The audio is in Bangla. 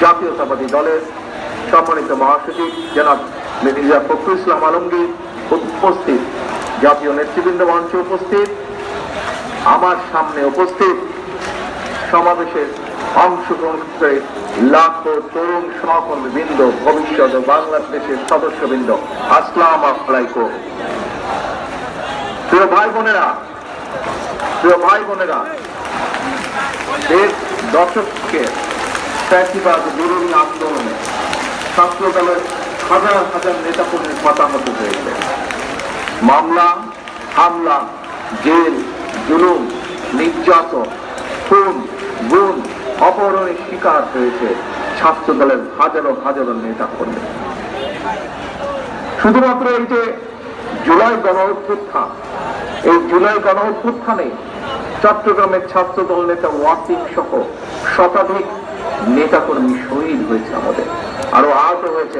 জাতীয়তাবাদী দলের সম্মানিত মহাসচিব জনাব মির্জা ফখরুল ইসলাম আলমগীর উপস্থিত, জাতীয় নেতৃবৃন্দ মঞ্চে উপস্থিত, আমার সামনে উপস্থিত সমাবেশের অংশগ্রহণকারী লাখো তরুণ সহকর্মীবৃন্দ, ভবিষ্যৎ বাংলাদেশের সদস্যবৃন্দ, আসসালামু আলাইকুম। প্রিয় ভাই বোনেরা, দেড় দশকের ফ্যাসিবাদ বিরোধী আন্দোলনে ছাত্র দলের হাজার হাজার নেতাকর্মী হতাহত হয়েছে। মামলা, হামলা, জেল, জুলুম, নির্যাতন, খুন, গুম, অপহরণের শিকার হয়েছে ছাত্র দলের হাজারো হাজারো নেতাকর্মী। শুধুমাত্র এই যে জুলাই গণ অভ্যুত্থানে চট্টগ্রামের ছাত্র দল নেতা ওয়াসিম সহ শতাধিক নেতাকর্মী শহীদ হয়েছে, আমাদের আরো আহত হয়েছে।